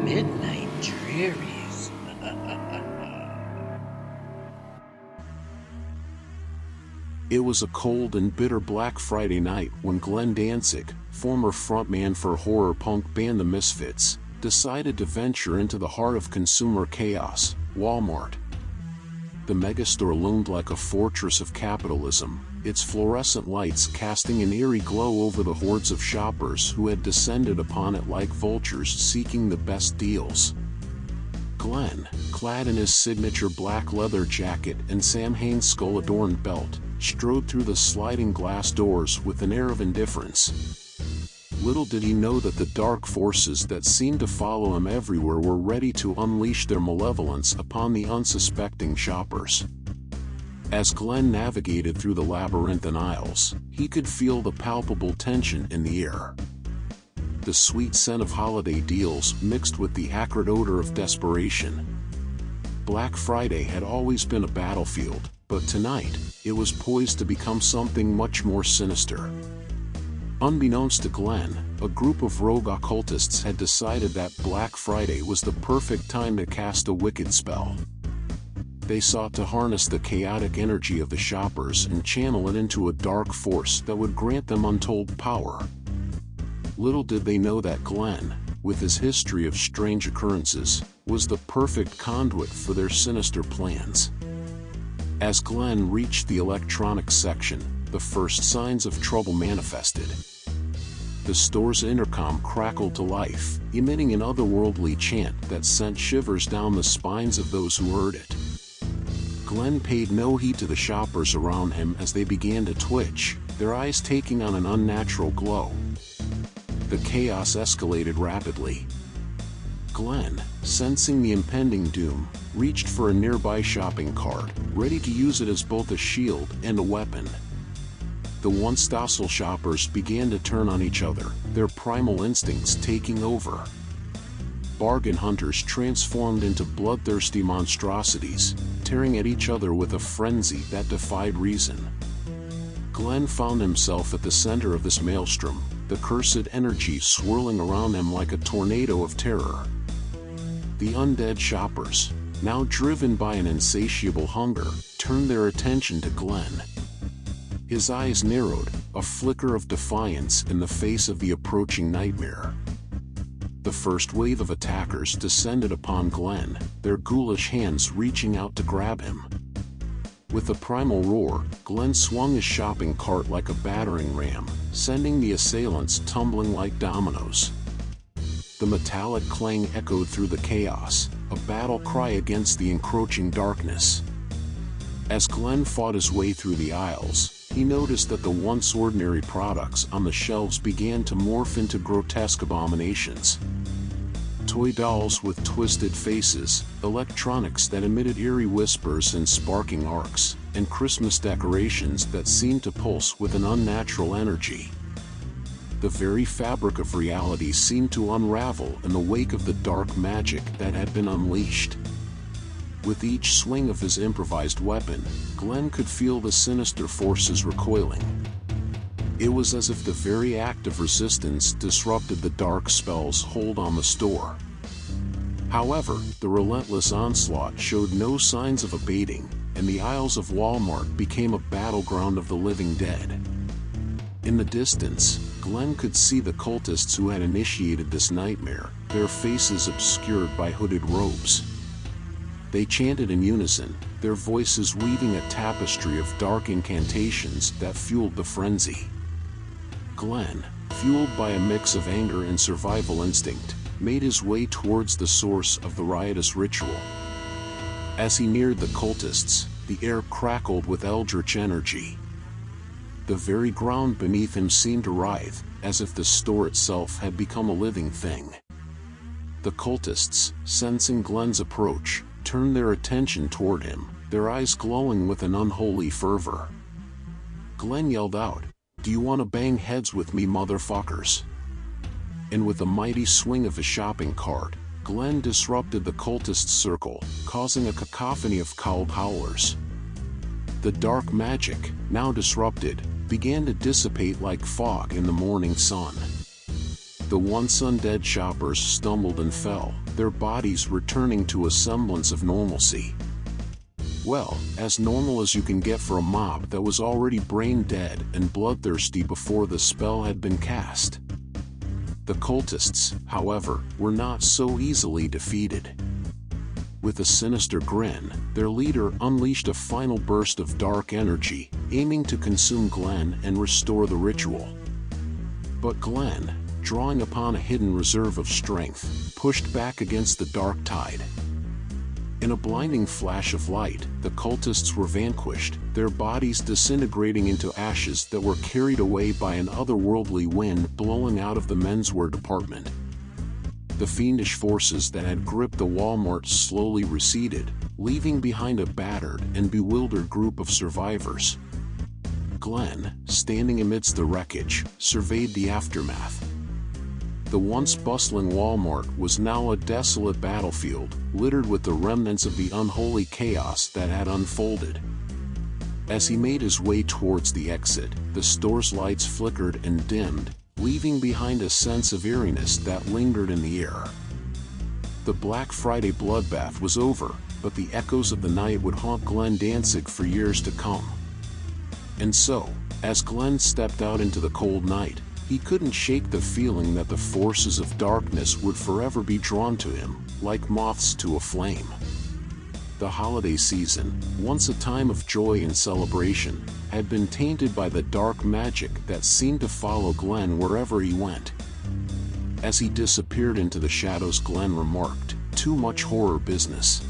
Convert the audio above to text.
Midnight Drearies. It was a cold and bitter Black Friday night when Glenn Danzig, former frontman for horror punk band the Misfits, decided to venture into the heart of consumer chaos, Walmart. The megastore loomed like a fortress of capitalism, its fluorescent lights casting an eerie glow over the hordes of shoppers who had descended upon it like vultures seeking the best deals. Glenn, clad in his signature black leather jacket and Samhain skull-adorned belt, strode through the sliding glass doors with an air of indifference. Little did he know that the dark forces that seemed to follow him everywhere were ready to unleash their malevolence upon the unsuspecting shoppers. As Glenn navigated through the labyrinthine aisles, he could feel the palpable tension in the air. The sweet scent of holiday deals mixed with the acrid odor of desperation. Black Friday had always been a battlefield, but tonight, it was poised to become something much more sinister. Unbeknownst to Glenn, a group of rogue occultists had decided that Black Friday was the perfect time to cast a wicked spell. They sought to harness the chaotic energy of the shoppers and channel it into a dark force that would grant them untold power. Little did they know that Glenn, with his history of strange occurrences, was the perfect conduit for their sinister plans. As Glenn reached the electronics section, the first signs of trouble manifested. The store's intercom crackled to life, emitting an otherworldly chant that sent shivers down the spines of those who heard it. Glenn paid no heed to the shoppers around him as they began to twitch, their eyes taking on an unnatural glow. The chaos escalated rapidly. Glenn, sensing the impending doom, reached for a nearby shopping cart, ready to use it as both a shield and a weapon. The once docile shoppers began to turn on each other, their primal instincts taking over. Bargain hunters transformed into bloodthirsty monstrosities, tearing at each other with a frenzy that defied reason. Glenn found himself at the center of this maelstrom, the cursed energy swirling around him like a tornado of terror. The undead shoppers, now driven by an insatiable hunger, turned their attention to Glenn. His eyes narrowed, a flicker of defiance in the face of the approaching nightmare. The first wave of attackers descended upon Glenn, their ghoulish hands reaching out to grab him. With a primal roar, Glenn swung his shopping cart like a battering ram, sending the assailants tumbling like dominoes. The metallic clang echoed through the chaos, a battle cry against the encroaching darkness. As Glenn fought his way through the aisles, he noticed that the once ordinary products on the shelves began to morph into grotesque abominations. Toy dolls with twisted faces, electronics that emitted eerie whispers and sparking arcs, and Christmas decorations that seemed to pulse with an unnatural energy. The very fabric of reality seemed to unravel in the wake of the dark magic that had been unleashed. With each swing of his improvised weapon, Glenn could feel the sinister forces recoiling. It was as if the very act of resistance disrupted the dark spell's hold on the store. However, the relentless onslaught showed no signs of abating, and the aisles of Walmart became a battleground of the living dead. In the distance, Glenn could see the cultists who had initiated this nightmare, their faces obscured by hooded robes. They chanted in unison, their voices weaving a tapestry of dark incantations that fueled the frenzy. Glenn, fueled by a mix of anger and survival instinct, made his way towards the source of the riotous ritual. As he neared the cultists, the air crackled with eldritch energy. The very ground beneath him seemed to writhe, as if the store itself had become a living thing. The cultists, sensing Glenn's approach, turned their attention toward him, their eyes glowing with an unholy fervor. Glenn yelled out, "Do you want to bang heads with me, motherfuckers?" And with a mighty swing of his shopping cart, Glenn disrupted the cultists' circle, causing a cacophony of cowled howlers. The dark magic, now disrupted, began to dissipate like fog in the morning sun. The once undead shoppers stumbled and fell, their bodies returning to a semblance of normalcy. Well, as normal as you can get for a mob that was already brain dead and bloodthirsty before the spell had been cast. The cultists, however, were not so easily defeated. With a sinister grin, their leader unleashed a final burst of dark energy, aiming to consume Glenn and restore the ritual. But Glenn, drawing upon a hidden reserve of strength, pushed back against the dark tide. In a blinding flash of light, the cultists were vanquished, their bodies disintegrating into ashes that were carried away by an otherworldly wind blowing out of the menswear department. The fiendish forces that had gripped the Walmart slowly receded, leaving behind a battered and bewildered group of survivors. Glenn, standing amidst the wreckage, surveyed the aftermath. The once bustling Walmart was now a desolate battlefield, littered with the remnants of the unholy chaos that had unfolded. As he made his way towards the exit, the store's lights flickered and dimmed, leaving behind a sense of eeriness that lingered in the air. The Black Friday bloodbath was over, but the echoes of the night would haunt Glenn Danzig for years to come. And so, as Glenn stepped out into the cold night, he couldn't shake the feeling that the forces of darkness would forever be drawn to him, like moths to a flame. The holiday season, once a time of joy and celebration, had been tainted by the dark magic that seemed to follow Glenn wherever he went. As he disappeared into the shadows, Glenn remarked, "Too much horror business."